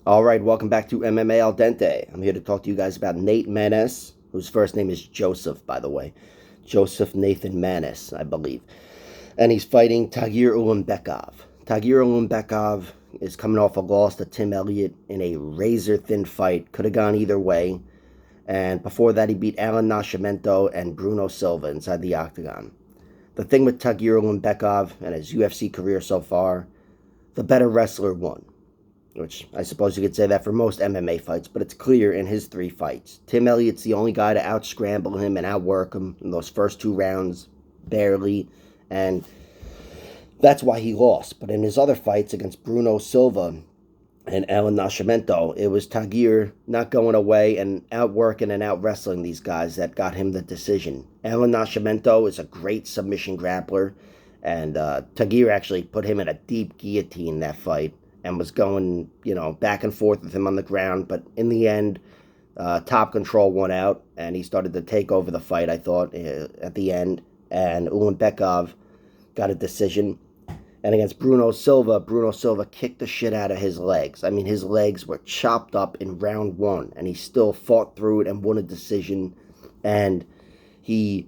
All right, welcome back to MMA Al Dente. I'm here to talk to you guys about Nate Maness, whose first name is Joseph, by the way. Joseph Nathan Maness, I believe. And he's fighting Tagir Ulanbekov. Tagir Ulanbekov is coming off a loss to Tim Elliott in a razor-thin fight. Could have gone either way. And before that, he beat Alan Nascimento and Bruno Silva inside the octagon. The thing with Tagir Ulanbekov and his UFC career so far, the better wrestler won, which I suppose you could say that for most MMA fights, but it's clear in his three fights. Tim Elliott's the only guy to out-scramble him and outwork him in those first two rounds, barely, and that's why he lost. But in his other fights against Bruno Silva and Alan Nascimento, it was Tagir not going away and outworking and out-wrestling these guys that got him the decision. Alan Nascimento is a great submission grappler, and Tagir actually put him in a deep guillotine that fight and was going, back and forth with him on the ground. But in the end, Top Control won out, and he started to take over the fight, I thought, at the end. And Ulanbekov got a decision. And against Bruno Silva kicked the shit out of his legs. I mean, his legs were chopped up in round one, and he still fought through it and won a decision. And he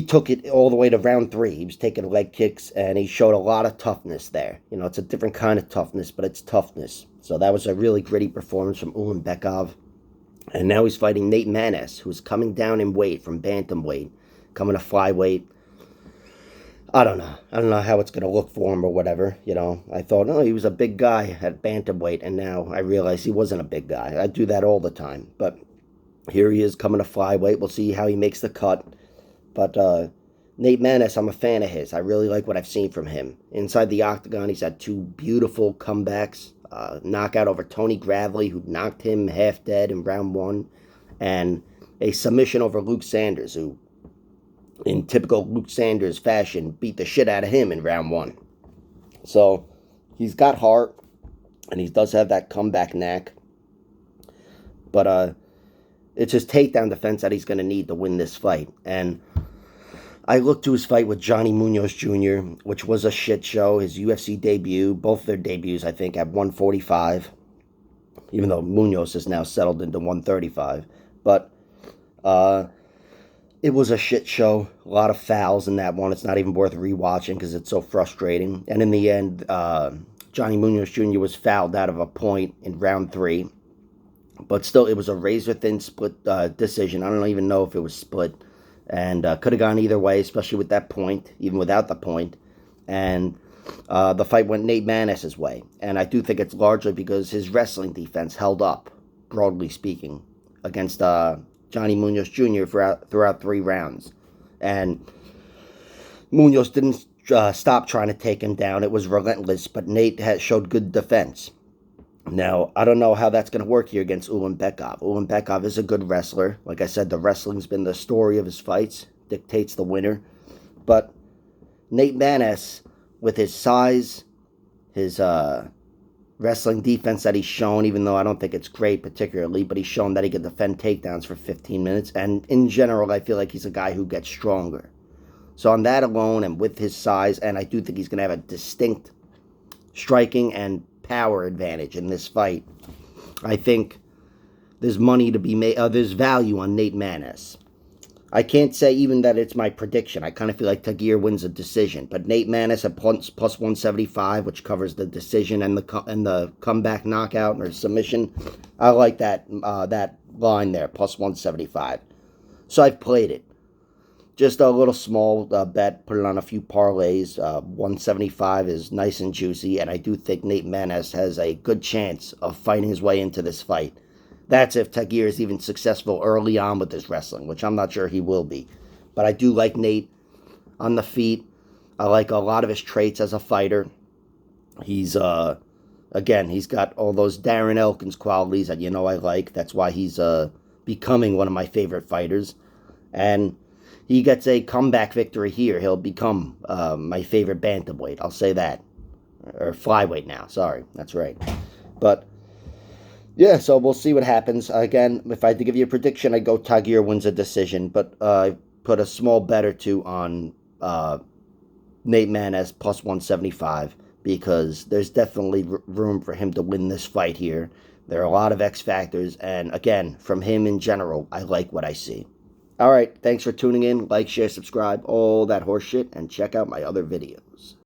took it all the way to round three. He was taking leg kicks, and he showed a lot of toughness there. It's a different kind of toughness, but it's toughness. So that was a really gritty performance from Ulanbekov. And now he's fighting Nate Maness, who's coming down in weight from bantamweight, coming to flyweight. I don't know how it's going to look for him or whatever. I thought, he was a big guy at bantamweight, and now I realize he wasn't a big guy. I do that all the time. But here he is coming to flyweight. We'll see how he makes the cut. But Nate Maness, I'm a fan of his. I really like what I've seen from him. Inside the octagon, he's had two beautiful comebacks. Knockout over Tony Gravely, who knocked him half dead in round one. And a submission over Luke Sanders, who, in typical Luke Sanders fashion, beat the shit out of him in round one. So he's got heart, and he does have that comeback knack. But it's his takedown defense that he's going to need to win this fight. And I looked to his fight with Johnny Munoz Jr., which was a shit show. His UFC debut, both their debuts, I think, at 145, even though Munoz has now settled into 135. But it was a shit show. A lot of fouls in that one. It's not even worth rewatching because it's so frustrating. And in the end, Johnny Munoz Jr. was fouled out of a point in round three. But still, it was a razor-thin split decision. I don't even know if it was split. And could have gone either way, especially with that point, even without the point. And the fight went Nate Maness' way. And I do think it's largely because his wrestling defense held up, broadly speaking, against Johnny Munoz Jr. throughout three rounds. And Munoz didn't stop trying to take him down. It was relentless, but Nate showed good defense. Now, I don't know how that's going to work here against Ulanbekov. Ulanbekov is a good wrestler. Like I said, the wrestling's been the story of his fights, dictates the winner. But Nate Maness, with his size, his wrestling defense that he's shown, even though I don't think it's great particularly, but he's shown that he can defend takedowns for 15 minutes. And in general, I feel like he's a guy who gets stronger. So on that alone, and with his size, and I do think he's going to have a distinct striking and power advantage in this fight, I think there's money to be made. There's value on Nate Maness. I can't say even that it's my prediction. I kind of feel like Tagir wins a decision, but Nate Maness at plus 175, which covers the decision and the comeback knockout or submission. I like that line there, plus 175. So I've played it. Just a little small bet, put it on a few parlays. 175 is nice and juicy, and I do think Nate Maness has a good chance of fighting his way into this fight. That's if Tagir is even successful early on with his wrestling, which I'm not sure he will be. But I do like Nate on the feet. I like a lot of his traits as a fighter. He's, again, he's got all those Darren Elkins qualities that I like. That's why he's becoming one of my favorite fighters. And he gets a comeback victory here, he'll become my favorite bantamweight. I'll say that. Or flyweight now. Sorry. That's right. But yeah, so we'll see what happens. Again, if I had to give you a prediction, I'd go Tagir wins a decision. But I put a small bet or two on Nate Maness plus 175. because there's definitely room for him to win this fight here. There are a lot of X factors, and again, from him in general, I like what I see. All right, thanks for tuning in. Like, share, subscribe, all that horse shit, and check out my other videos.